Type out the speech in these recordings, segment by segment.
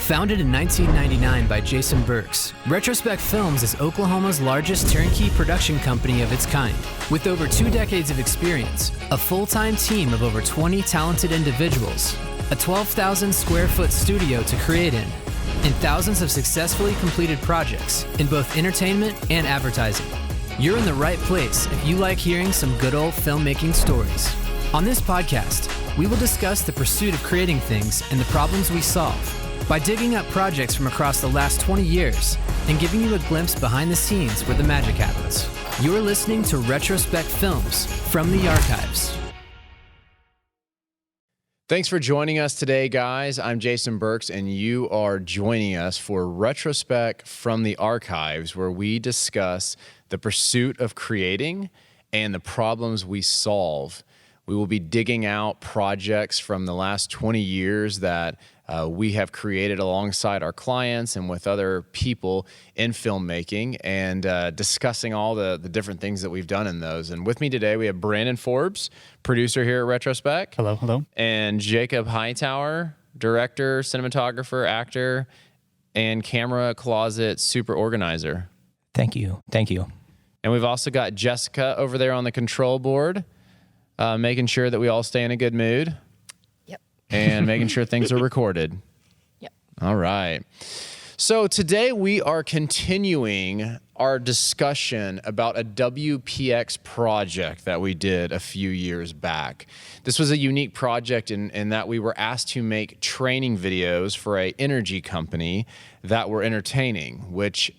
Founded in 1999 by Jason Burks, Retrospec Films is Oklahoma's largest turnkey production company of its kind. With over 2 decades of experience, a full-time team of over 20 talented individuals, a 12,000 square foot studio to create in, and thousands of successfully completed projects in both entertainment and advertising. You're in the right place if you like hearing some good old filmmaking stories. On this podcast, we will discuss the pursuit of creating things and the problems we solve by digging up projects from across the last 20 years and giving you a glimpse behind the scenes where the magic happens. You're listening to Retrospec Films from the Archives. Thanks for joining us today, guys. I'm Jason Burks, and you are joining us for Retrospec from the Archives, where we discuss the pursuit of creating and the problems we solve. We will be digging out projects from the last 20 years that we have created alongside our clients and with other people in filmmaking, and discussing all the different things that we've done in those. And with me today, we have Brandon Forbes, producer here at Retrospec. Hello, hello. And Jacob Hightower, director, cinematographer, actor, and camera closet super organizer. Thank you. Thank you. And we've also got Jessica over there on the control board, making sure that we all stay in a good mood. Yep. And making sure things are recorded. Yep. All right. So today we are continuing our discussion about a WPX project that we did a few years back. This was a unique project in that we were asked to make training videos for an energy company that were entertaining, which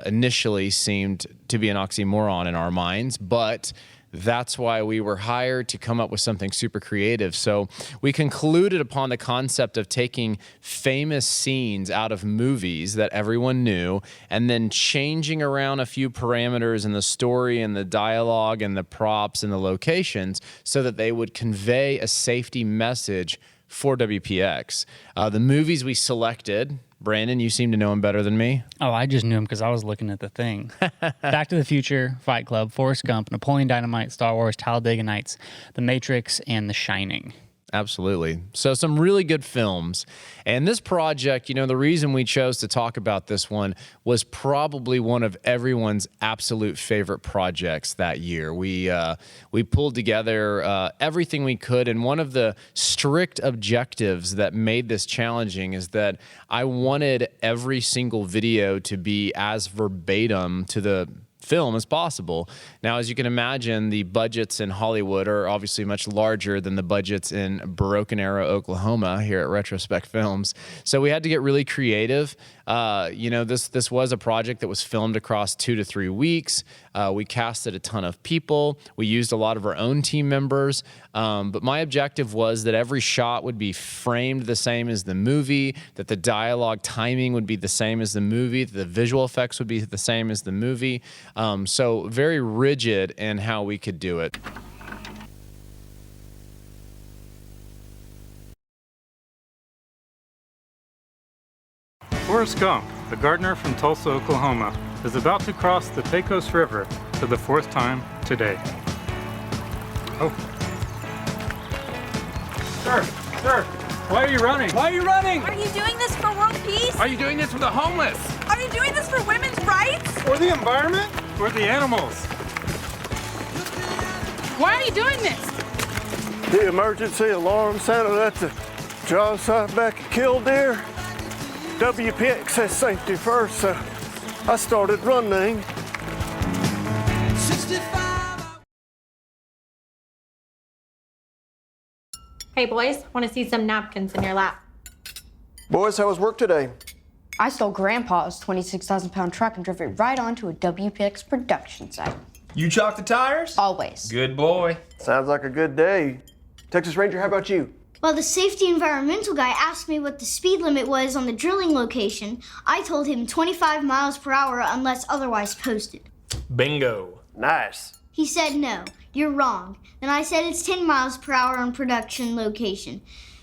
initially seemed to be an oxymoron in our minds, but that's why we were hired to come up with something super creative. So we concluded upon the concept of taking famous scenes out of movies that everyone knew and then changing around a few parameters in the story and the dialogue and the props and the locations so that they would convey a safety message for WPX. The movies we selected, Brandon, you seem to know him better than me. Oh, I just knew him because I was looking at the thing. Back to the Future, Fight Club, Forrest Gump, Napoleon Dynamite, Star Wars, Talladega Nights, The Matrix, and The Shining. Absolutely. So some really good films. And this project, you know, the reason we chose to talk about this one was probably one of everyone's absolute favorite projects that year. We pulled together everything we could, and one of the strict objectives that made this challenging is that I wanted every single video to be as verbatim to the film as possible. Now, as you can imagine, the budgets in Hollywood are obviously much larger than the budgets in Broken Arrow, Oklahoma here at Retrospec Films. So we had to get really creative. This was a project that was filmed across 2 to 3 weeks. We casted a ton of people. We used a lot of our own team members. But my objective was that every shot would be framed the same as the movie, that the dialogue timing would be the same as the movie, that the visual effects would be the same as the movie. So very rigid in how we could do it. Forrest Gump, the gardener from Tulsa, Oklahoma, is about to cross the Pecos River for the 4th time today. Oh. Sir, why are you running? Why are you running? Are you doing this for world peace? Are you doing this for the homeless? Are you doing this for women's rights? For the environment? For the animals. Why are you doing this? The emergency alarm sounded at the job site back at Killdeer. WPX says safety first, so I started running. Hey boys, want to see some napkins in your lap? Boys, how was work today? I stole Grandpa's 26,000-pound truck and drove it right onto a WPX production site. You chalk the tires? Always. Good boy. Sounds like a good day. Texas Ranger, how about you? Well, the safety environmental guy asked me what the speed limit was on the drilling location. I told him 25 miles per hour unless otherwise posted. Bingo. Nice. He said no, you're wrong. Then I said it's 10 miles per hour on production location.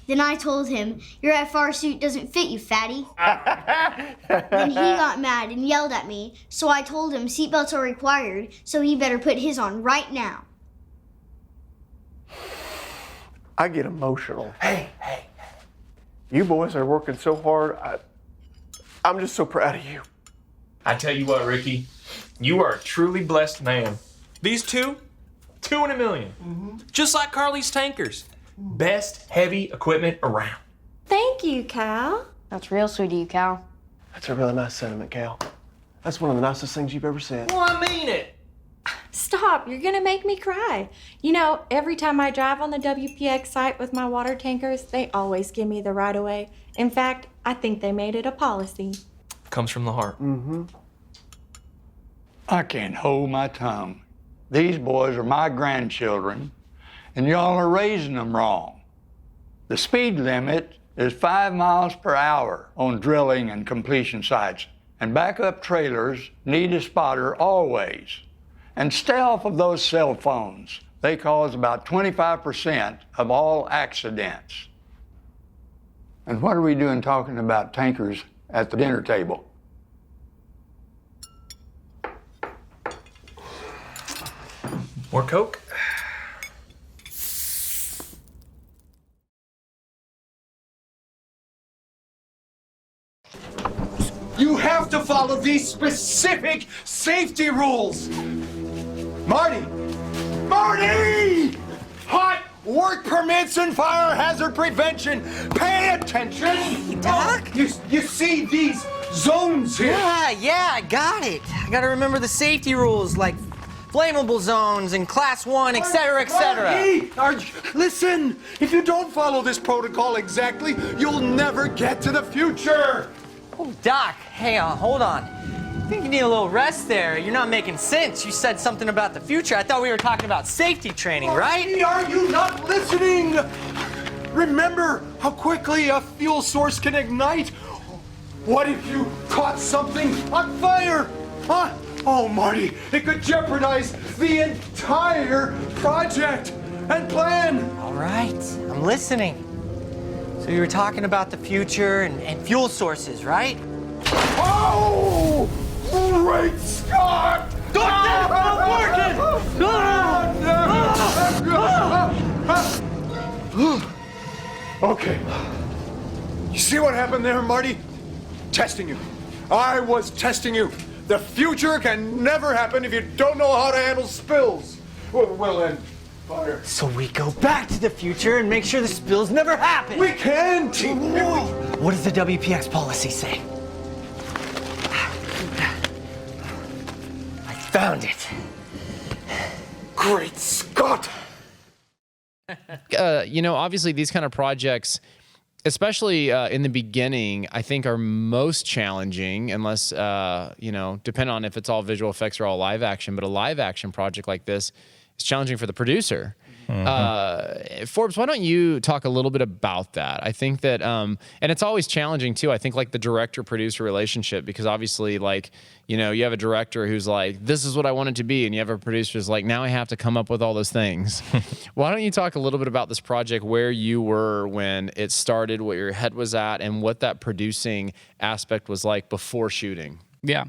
Then I told him, your FR suit doesn't fit you, fatty. Then he got mad and yelled at me, so I told him seatbelts are required, so he better put his on right now. I get emotional. Hey. You boys are working so hard, I'm just so proud of you. I tell you what, Ricky, you are a truly blessed man. These two in a million. Just like Carly's tankers. Best heavy equipment around. Thank you, Cal. That's real sweet of you, Cal. That's a really nice sentiment, Cal. That's one of the nicest things you've ever said. Well, I mean it. Stop, you're gonna make me cry. You know, every time I drive on the WPX site with my water tankers, they always give me the right of way. In fact, I think they made it a policy. Comes from the heart. I can't hold my tongue. These boys are my grandchildren, and y'all are raising them wrong. The speed limit is 5 miles per hour on drilling and completion sites, and backup trailers need a spotter always. And stay off of those cell phones. They cause about 25% of all accidents. And what are we doing talking about tankers at the dinner table? More Coke? You have to follow these specific safety rules. Marty! Hot work permits and fire hazard prevention. Pay attention. Hey, Doc? You see these zones here? Yeah, I got it. I gotta remember the safety rules like flammable zones and class 1, et cetera, et cetera. Hey, listen, if you don't follow this protocol exactly, you'll never get to the future. Oh, Doc, hey, hold on. I think you need a little rest there. You're not making sense. You said something about the future. I thought we were talking about safety training, right? Are you not listening? Remember how quickly a fuel source can ignite? What if you caught something on fire? Huh? Oh, Marty, it could jeopardize the entire project and plan. All right, I'm listening. So you were talking about the future and fuel sources, right? Oh! Great Scott! Okay. You see what happened there, Marty? Testing you. I was testing you. The future can never happen if you don't know how to handle spills. Well then, fire. So we go back to the future and make sure the spills never happen. We can't. What does the WPX policy say? I found it. Great Scott! Obviously these kind of projects, especially in the beginning, I think are most challenging unless, depend on if it's all visual effects or all live action. But a live action project like this is challenging for the producer. Forbes, why don't you talk a little bit about that? I think that, and it's always challenging too. I think like the director-producer relationship, because obviously you have a director who's like, this is what I want it to be. And you have a producer who's like, now I have to come up with all those things. Why don't you talk a little bit about this project, where you were when it started, what your head was at, and what that producing aspect was like before shooting? Yeah.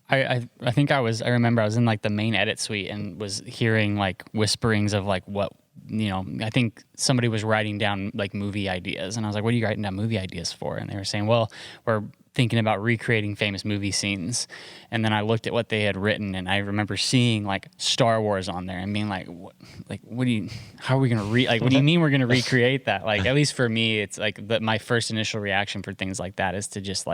I think I remember I was in like the main edit suite and was hearing like whisperings of like what, I think somebody was writing down like movie ideas, and I was like, what are you writing down movie ideas for? And they were saying, well, we're thinking about recreating famous movie scenes. And then I looked at what they had written, and I remember seeing like Star Wars on there and being like, how are we going to what do you mean we're going to recreate that? Like, at least for me, it's like my first initial reaction for things like that is to just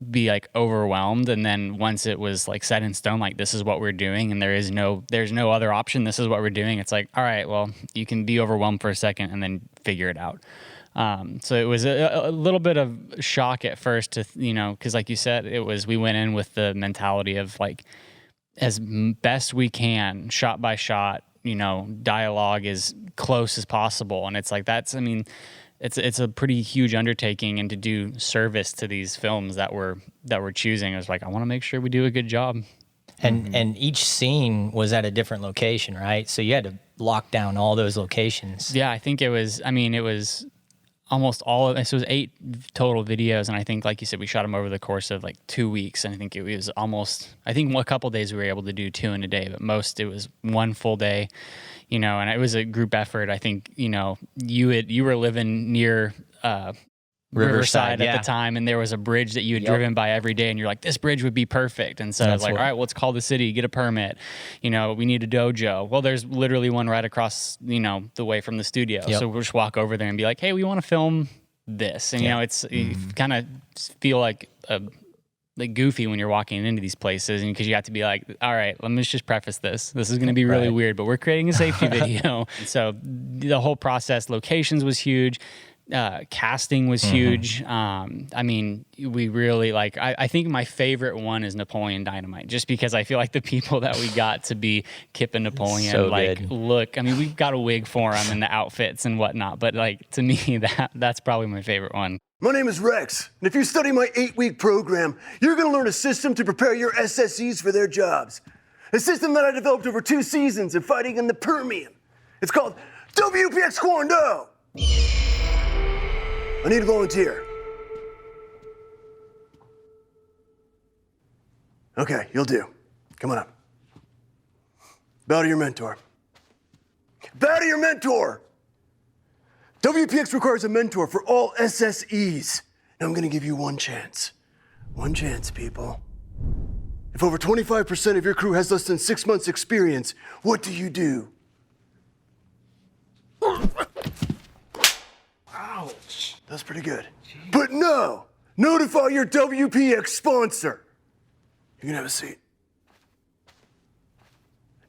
be like overwhelmed. And then once it was like set in stone, like this is what we're doing and there's no other option, this is what we're doing, it's like, all right, well, you can be overwhelmed for a second and then figure it out. So it was a little bit of shock at first to, because like you said, we went in with the mentality of like, as best we can, shot by shot, dialogue as close as possible. And it's like, it's a pretty huge undertaking, and to do service to these films that we're choosing, I was like, I want to make sure we do a good job. And each scene was at a different location, right? So you had to lock down all those locations. Yeah, I think it was almost all of it. So it was 8 total videos, and I think, like you said, we shot them over the course of like 2 weeks, and I think it was a couple days we were able to do 2 in a day, but most it was 1 full day. And it was a group effort. I think, you were living near Riverside yeah. at the time, and there was a bridge that you had driven by every day, and you're like, this bridge would be perfect. And so I was like, all right, well, let's call the city, get a permit. You know, we need a dojo. Well, there's literally one right across, you know, the way from the studio. So we'll just walk over there and be like, hey, we want to film this. And, you know, it's you kind of feel like goofy when you're walking into these places, and because you have to be like, all right, let me just preface this. This is going to be really weird, but we're creating a safety video. So the whole process, locations was huge. Casting was huge. I mean, we really I think my favorite one is Napoleon Dynamite, just because I feel like the people that we got to be Kip and Napoleon, So like, good. look, I mean, we've got a wig for them and the outfits and whatnot, but like, to me, that's probably my favorite one. My name is Rex, and if you study my 8-week program, you're gonna learn a system to prepare your SSEs for their jobs. A system that I developed over 2 seasons of fighting in the Permian. It's called WPX Kwando. I need a volunteer. Okay, you'll do. Come on up. Bow to your mentor. Bow to your mentor! WPX requires a mentor for all SSEs. Now I'm gonna give you one chance. One chance, people. If over 25% of your crew has less than 6 months experience, what do you do? Ouch. That's pretty good. Jeez. But no! Notify your WPX sponsor. You can have a seat.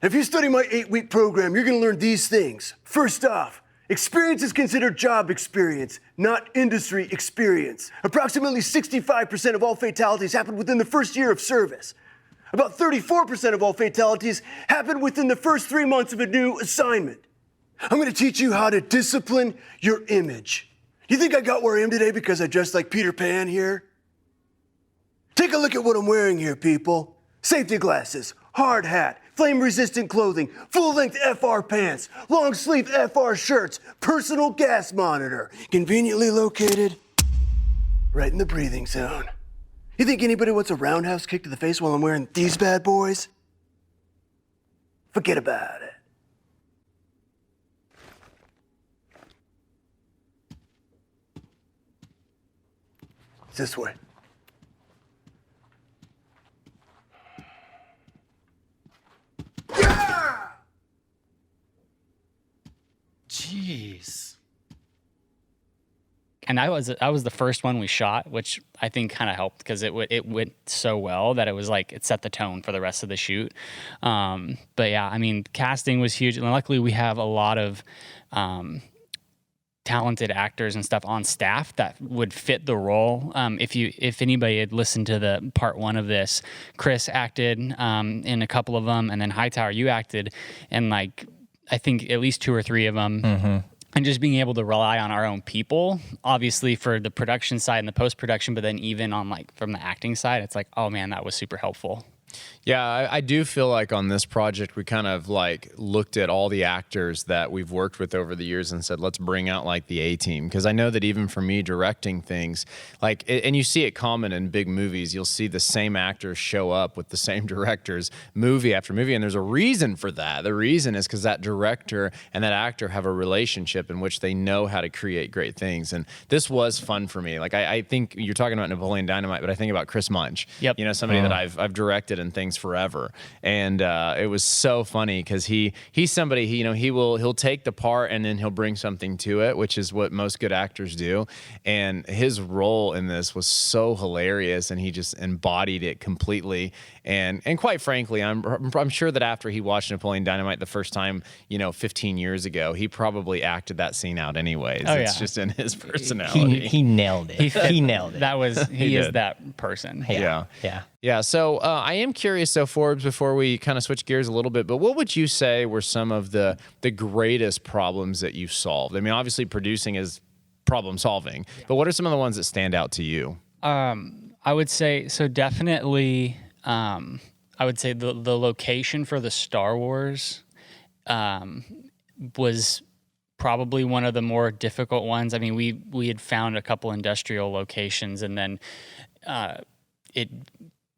If you study my 8-week program, you're gonna learn these things. First off, experience is considered job experience, not industry experience. Approximately 65% of all fatalities happen within the first year of service. About 34% of all fatalities happen within the first 3 months of a new assignment. I'm gonna teach you how to discipline your image. You think I got where I am today because I dressed like Peter Pan here? Take a look at what I'm wearing here, people. Safety glasses, hard hat, flame-resistant clothing, full-length FR pants, long-sleeve FR shirts, personal gas monitor, conveniently located right in the breathing zone. You think anybody wants a roundhouse kick to the face while I'm wearing these bad boys? Forget about it. It's this way. Yeah! Jeez. And I was the first one we shot, which I think kind of helped because it went so well that it was like it set the tone for the rest of the shoot. But yeah, I mean, casting was huge, and luckily we have a lot of talented actors and stuff on staff that would fit the role. If anybody had listened to the part 1 of this, Chris acted in a couple of them, and then Hightower, you acted in like I think at least 2 or 3 of them. And just being able to rely on our own people, obviously for the production side and the post-production, but then even on like from the acting side, it's like, oh man, that was super helpful. Yeah, I do feel like on this project, we kind of like looked at all the actors that we've worked with over the years and said, let's bring out like the A-team. Because I know that even for me directing things, like, and you see it common in big movies, you'll see the same actors show up with the same directors movie after movie. And there's a reason for that. The reason is because that director and that actor have a relationship in which they know how to create great things. And this was fun for me. Like, I think you're talking about Napoleon Dynamite, but I think about Chris Munch. Yep. You know, somebody that I've directed and things forever, and it was so funny because he's somebody he'll take the part and then he'll bring something to it, which is what most good actors do. And his role in this was so hilarious, and he just embodied it completely. And quite frankly, I'm sure that after he watched Napoleon Dynamite the first time, 15 years ago, he probably acted that scene out anyways. Oh, it's just in his personality. He nailed it. He nailed it. That was he is did. that person. Yeah. So I am curious, though, Forbes, before we kind of switch gears a little bit, but what would you say were some of the greatest problems that you solved? I mean, obviously producing is problem solving, but what are some of the ones that stand out to you? I would say, so definitely, I would say the location for the Star Wars was probably one of the more difficult ones. I mean, we had found a couple industrial locations, and then it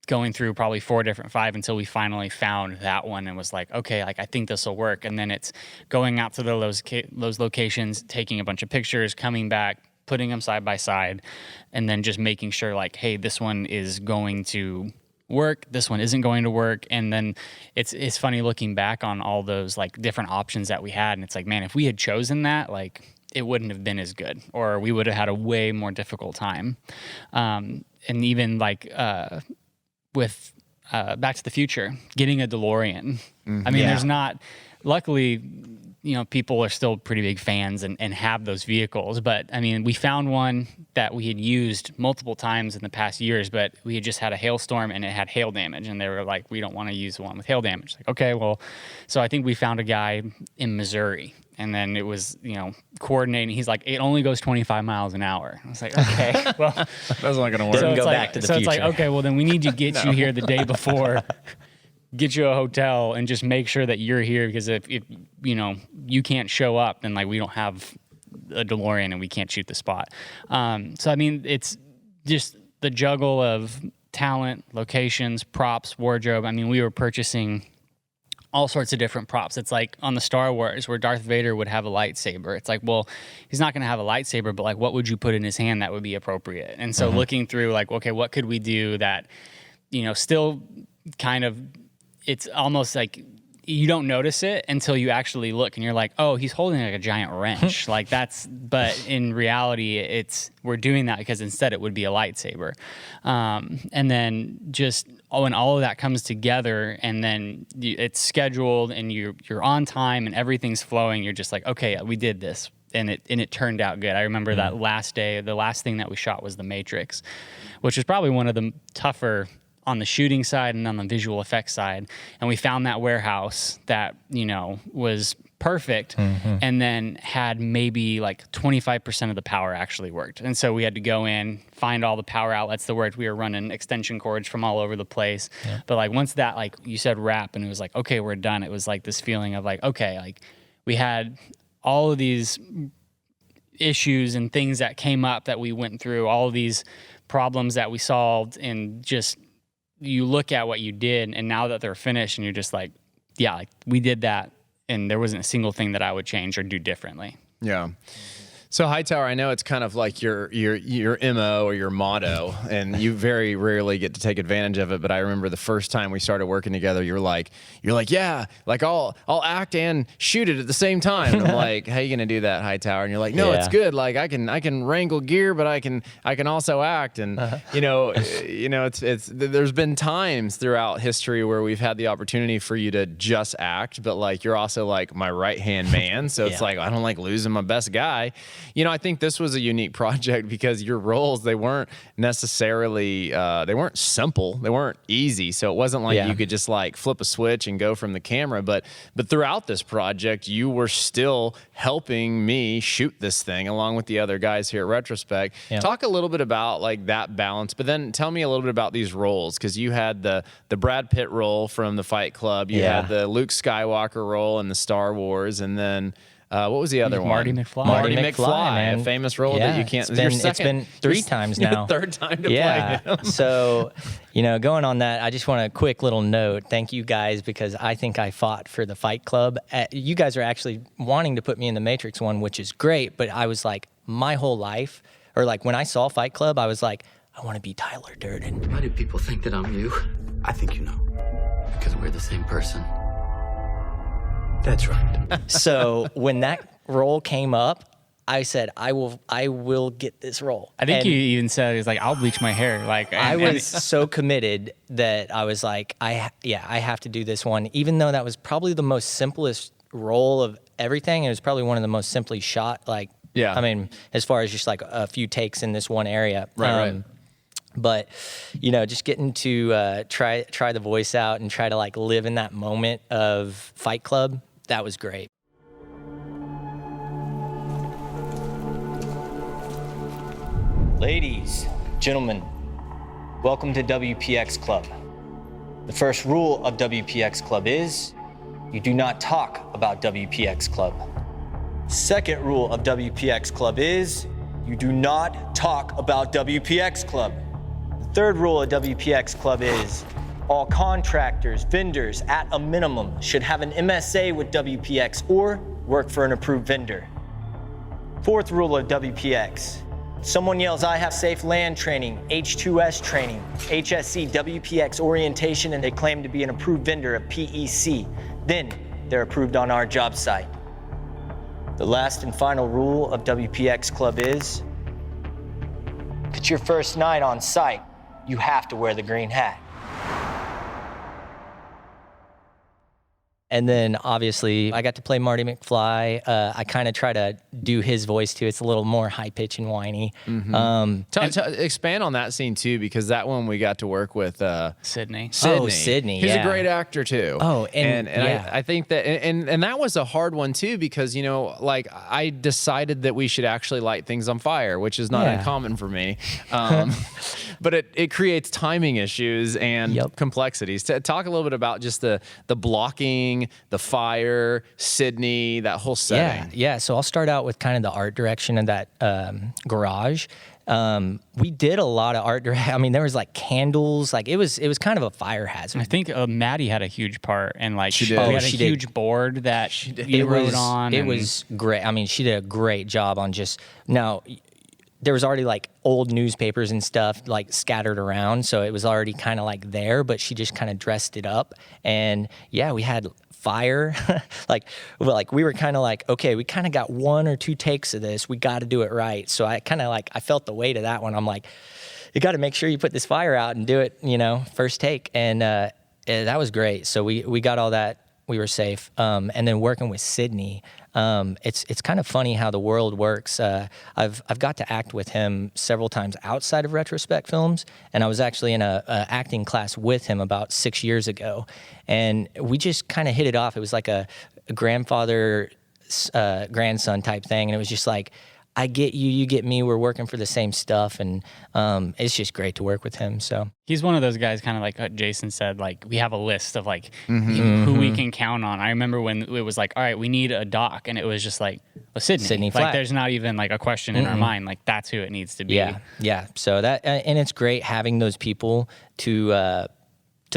going through probably 4 different 5 until we finally found that one and was like, okay, like I think this will work. And then it's going out to those locations, taking a bunch of pictures, coming back, putting them side by side, and then just making sure like, hey, this one is going to work, this one isn't going to work. And then it's funny looking back on all those like different options that we had, and it's like, man, if we had chosen that, like it wouldn't have been as good, or we would have had a way more difficult time. And even like with Back to the Future, getting a DeLorean. I mean, there's not, luckily, you know, people are still pretty big fans and have those vehicles. But I mean, we found one that we had used multiple times in the past years, but we had just had a hailstorm and it had hail damage. And they were like, we don't want to use one with hail damage. Like, okay, well, so I think we found a guy in Missouri. And then it was, you know, coordinating. He's like, it only goes 25 miles an hour. I was like, okay, well, that's not going to work. So go like, back to the so future. it's like, okay, well, then we need to get you here the day before, get you a hotel, and just make sure that you're here, because if you know, you can't show up, then like we don't have a DeLorean and we can't shoot the spot. So I mean, it's just the juggle of talent, locations, props, wardrobe. I mean, we were purchasing all sorts of different props. It's like on the Star Wars where Darth Vader would have a lightsaber. It's like, well, he's not going to have a lightsaber, but like, what would you put in his hand that would be appropriate? And so looking through like, okay, what could we do that, you know, still kind of, it's almost like you don't notice it until you actually look and you're like, oh, he's holding like a giant wrench. Like that's, but in reality, we're doing that because instead it would be a lightsaber. And then just, when all of that comes together and then it's scheduled and you're on time and everything's flowing, you're just like, okay, we did this. And it turned out good. I remember that last day, the last thing that we shot was The Matrix, which was probably one of the tougher on the shooting side and on the visual effects side. And we found that warehouse that, you know, was perfect and then had maybe like 25% of the power actually worked. And so we had to go in, find all the power outlets that worked. We were running extension cords from all over the place. Yeah. But like once that, like you said, wrap, and it was like, okay, we're done. It was like this feeling of like, okay, like we had all of these issues and things that came up that we went through, all of these problems that we solved, and just, you look at what you did, and now that they're finished, and you're just like, yeah, like we did that, and there wasn't a single thing that I would change or do differently. Yeah. So Hightower, I know it's kind of like your MO or your motto, and you very rarely get to take advantage of it. But I remember the first time we started working together, you're like, yeah, like I'll act and shoot it at the same time. And I'm like, how are you gonna do that, Hightower? And you're like, no, it's good. Like I can wrangle gear, but I can also act. And you know, it's there's been times throughout history where we've had the opportunity for you to just act, but like you're also like my right hand man. So it's like I don't like losing my best guy. You know, I think this was a unique project because your roles, they weren't necessarily, they weren't simple. They weren't easy. So it wasn't like you could just like flip a switch and go from the camera. But throughout this project, you were still helping me shoot this thing along with the other guys here at Retrospec. Yeah. Talk a little bit about like that balance, but then tell me a little bit about these roles, because you had the Brad Pitt role from the Fight Club. You had the Luke Skywalker role in the Star Wars, and then what was the other one? Marty McFly, man. A famous role that you can't. It's been 3 times now. Third time to play him. So, you know, going on that, I just want a quick little note. Thank you guys, because I think I fought for the Fight Club. You guys are actually wanting to put me in the Matrix one, which is great. But I was like, my whole life, or like when I saw Fight Club, I was like, I want to be Tyler Durden. Why do people think that I'm you? I think you know. Because we're the same person. That's right. So when that role came up, I said, I will get this role. I think you even said, it's like, I'll bleach my hair. Like I was so committed that I was like, I have to do this one, even though that was probably the most simplest role of everything. It was probably one of the most simply shot, like, I mean, as far as just like a few takes in this one area. Right. But, you know, just getting to try the voice out and try to like live in that moment of Fight Club, that was great. Ladies, gentlemen, welcome to WPX Club. The first rule of WPX Club is you do not talk about WPX Club. Second rule of WPX Club is you do not talk about WPX Club. The third rule of WPX Club is all contractors, vendors, at a minimum, should have an MSA with WPX or work for an approved vendor. Fourth rule of WPX, Someone yells, I have safe land training, H2S training, HSC, WPX orientation, and they claim to be an approved vendor of PEC. Then they're approved on our job site. The last and final rule of WPX Club is, if it's your first night on site, you have to wear the green hat. And then obviously I got to play Marty McFly. I kind of try to do his voice too. It's a little more high pitch and whiny. Expand on that scene too, because that one we got to work with Sydney. Oh, Sydney, He's yeah. a great actor too. Oh, and yeah. I think that, and that was a hard one too, because, you know, like I decided that we should actually light things on fire, which is not uncommon for me. But it creates timing issues and complexities. Talk a little bit about just the blocking, the fire, Sydney, that whole setting. Yeah. So I'll start out with kind of the art direction of that garage. We did a lot of art. I mean, there was like candles. Like it was kind of a fire hazard. I think Maddie had a huge part, and like she did. We had a huge board that you wrote on. It was great. I mean, she did a great job on just now. There was already like old newspapers and stuff like scattered around, so it was already kind of like there, but she just kind of dressed it up. And yeah, we had fire. like we were kind of like, okay, we kind of got 1 or 2 takes of this. We got to do it right. So I kind of like, I felt the weight of that one. I'm like, you got to make sure you put this fire out and do it, you know, first take. And that was great. So we got all that. We were safe. And then working with Sydney, it's kind of funny how the world works. I've got to act with him several times outside of Retrospec films, and I was actually in a acting class with him about 6 years ago, and we just kind of hit it off. It was like a grandfather grandson type thing, and it was just like, I get you, you get me. We're working for the same stuff, and it's just great to work with him. So he's one of those guys, kind of like what Jason said. Like we have a list of like who we can count on. I remember when it was like, all right, we need a doc, and it was just like, well, Sydney Flack. Like there's not even like a question in our mind. Like that's who it needs to be. Yeah. So that and it's great having those people to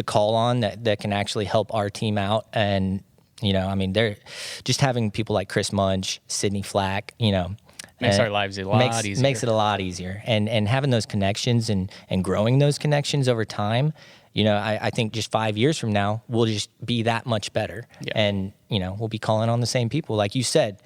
call on that can actually help our team out. And you know, I mean, they're just having people like Chris Munch, Sydney Flack, you know. Makes our lives a lot easier. Makes it a lot easier. And having those connections and growing those connections over time, you know, I think just 5 years from now, we'll just be that much better. Yeah. And, you know, we'll be calling on the same people. Like you said,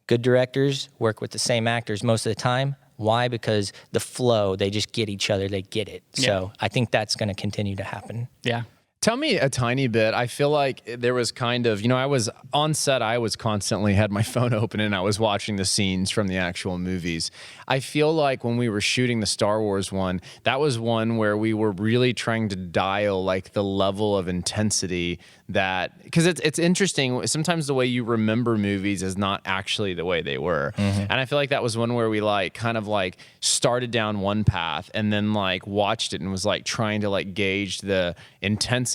good directors work with the same actors most of the time. Why? Because the flow, they just get each other, they get it. Yeah. So I think that's going to continue to happen. Yeah. Tell me a tiny bit. I feel like there was kind of, you know, I was on set, I was constantly had my phone open and I was watching the scenes from the actual movies. I feel like when we were shooting the Star Wars one, that was one where we were really trying to dial like the level of intensity that, because it's interesting, sometimes the way you remember movies is not actually the way they were. And I feel like that was one where we like kind of like started down one path and then like watched it and was like trying to like gauge the intensity,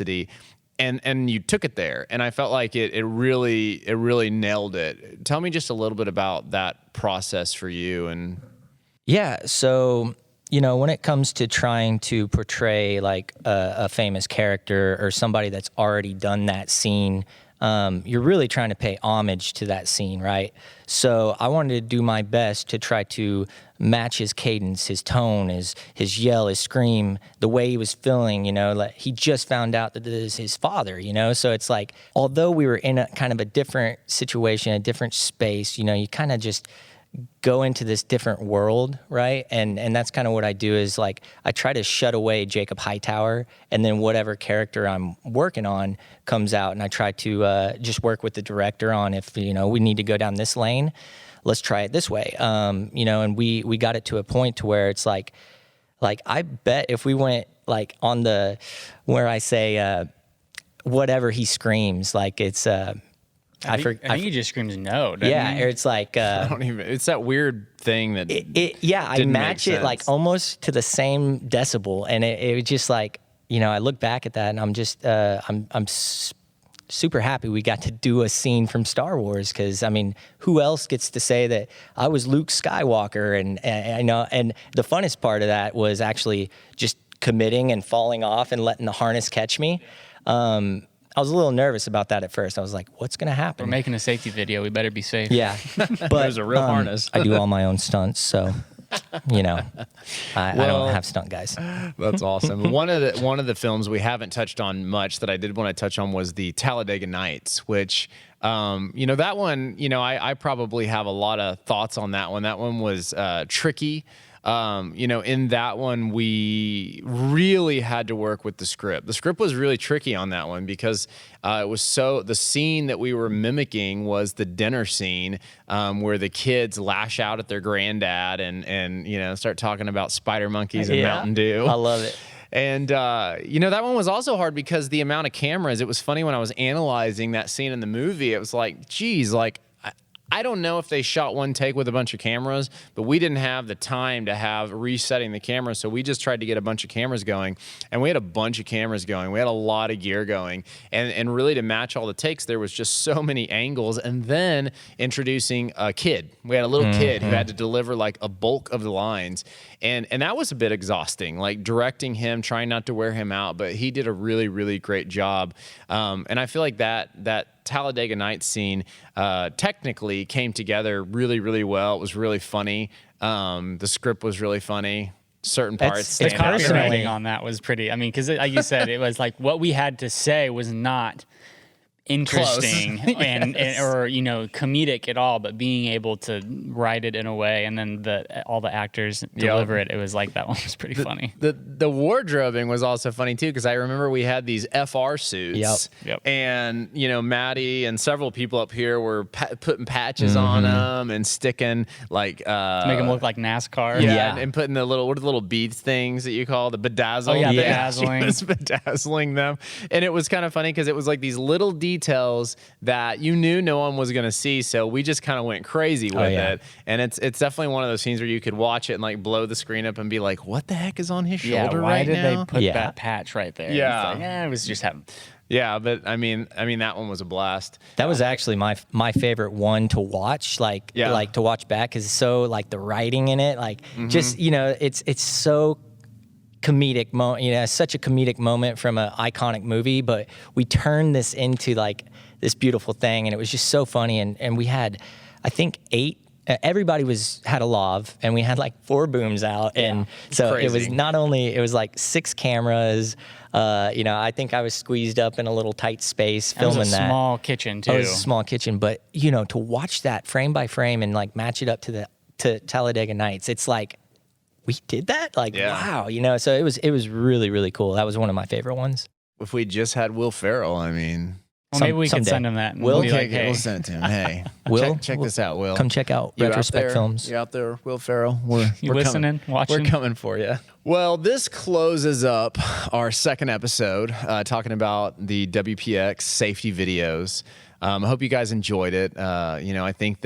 and you took it there, and I felt like it really nailed it. Tell me just a little bit about that process for you. And yeah, so you know, when it comes to trying to portray like a famous character or somebody that's already done that scene, you're really trying to pay homage to that scene, right? So I wanted to do my best to try to match his cadence, his tone, his yell, his scream, the way he was feeling, you know, like he just found out that this is his father, you know? So it's like, although we were in a kind of a different situation, a different space, you know, you kind of just go into this different world, right? And that's kind of what I do is like, I try to shut away Jacob Hightower, and then whatever character I'm working on comes out, and I try to just work with the director on if, you know, we need to go down this lane, let's try it this way. You know, and we got it to a point to where it's like I bet if we went like on the, where I say, whatever he screams, like it's, I think he just screams no. Yeah, or it's like I don't even. It's that weird thing that. I match it like almost to the same decibel, and it was just like, you know, I look back at that, and I'm just I'm super happy we got to do a scene from Star Wars, because I mean, who else gets to say that I was Luke Skywalker? And I know, and the funnest part of that was actually just committing and falling off and letting the harness catch me. I was a little nervous about that at first. I was like, what's going to happen? We're making a safety video. We better be safe. Yeah. But there's a real harness. I do all my own stunts, so. you know, I don't have stunt guys. That's awesome. One of the films we haven't touched on much that I did want to touch on was the Talladega Nights, which you know, that one, you know, I probably have a lot of thoughts on that one. That one was tricky. You know, in that one, we really had to work with the script. The script was really tricky on that one because it was the scene that we were mimicking was the dinner scene where the kids lash out at their granddad and you know, start talking about spider monkeys and Mountain Dew. I love it. And, you know, that one was also hard because the amount of cameras, it was funny when I was analyzing that scene in the movie, it was like, geez, like, I don't know if they shot one take with a bunch of cameras, but we didn't have the time to have resetting the cameras. So we just tried to get a bunch of cameras going, and we had a bunch of cameras going. We had a lot of gear going, and really to match all the takes, there was just so many angles. And then introducing a kid. We had a little kid who had to deliver like a bulk of the lines. And that was a bit exhausting, like directing him, trying not to wear him out, but he did a really, really great job. And I feel like that Talladega Nights scene technically came together really, really well. It was really funny. The script was really funny. Certain parts. The copywriting on that was pretty. I mean, because like you said, it was like what we had to say was not interesting and or you know, comedic at all, but being able to write it in a way and then all the actors deliver it was like that one was pretty funny. The wardrobing was also funny too, because I remember we had these FR suits and you know, Maddie and several people up here were putting patches on them and sticking like to make them look like NASCAR. And putting the little beads things that you call the bedazzle. Oh yeah, bedazzling. She was bedazzling them, and it was kind of funny because it was like these little details that you knew no one was going to see, so we just kind of went crazy with it. And it's definitely one of those scenes where you could watch it and like blow the screen up and be like, what the heck is on his shoulder right now? Why did they put that patch right there? Yeah. It's like, it was just having. Yeah, but I mean that one was a blast. That was actually my favorite one to watch, like to watch back, because so like the writing in it, like just, you know, it's so comedic moment, you know, such a comedic moment from an iconic movie, but we turned this into like this beautiful thing, and it was just so funny. And we had, I think, 8. Everybody had a lav, and we had like 4 booms out, and so it was not only, it was like 6 cameras. You know, I think I was squeezed up in a little tight space filming that. It was a small kitchen too. It was a small kitchen, but you know, to watch that frame by frame and like match it up to Talladega Nights, it's like, we did that? Like, wow, you know, so it was really, really cool. That was one of my favorite ones. If we just had Will Ferrell, I mean. Well, maybe we could send him that. Will, we'll send it to him. Hey, Will, check this out, Will. Come check out Retrospec Films. You out there, Will Ferrell? We're listening, watching? We're coming for you. Well, this closes up our second episode, talking about the WPX safety videos. I hope you guys enjoyed it. You know, I think,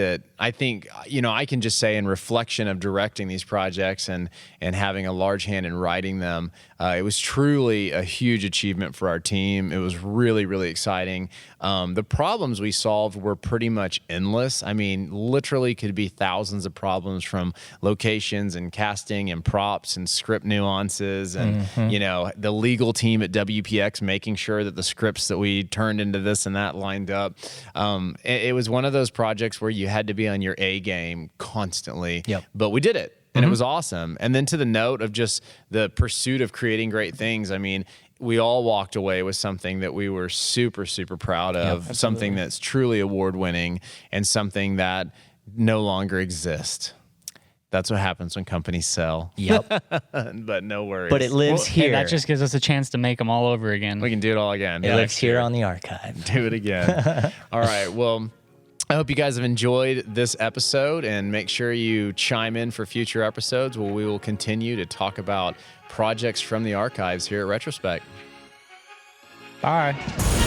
you know, I can just say in reflection of directing these projects and having a large hand in writing them, it was truly a huge achievement for our team. It was really, really exciting. The problems we solved were pretty much endless. I mean, literally could be thousands of problems from locations and casting and props and script nuances and, you know, the legal team at WPX making sure that the scripts that we turned into this and that lined up. It was one of those projects where you had to be on your A game constantly, but we did it. And it was awesome. And then to the note of just the pursuit of creating great things, I mean, we all walked away with something that we were super, super proud of, something that's truly award-winning and something that no longer exists. That's what happens when companies sell. But no worries. But it lives here. Hey, that just gives us a chance to make them all over again. We can do it all again. It lives here on the archive. Do it again. All right. Well, I hope you guys have enjoyed this episode, and make sure you chime in for future episodes where we will continue to talk about projects from the archives here at Retrospec. Bye.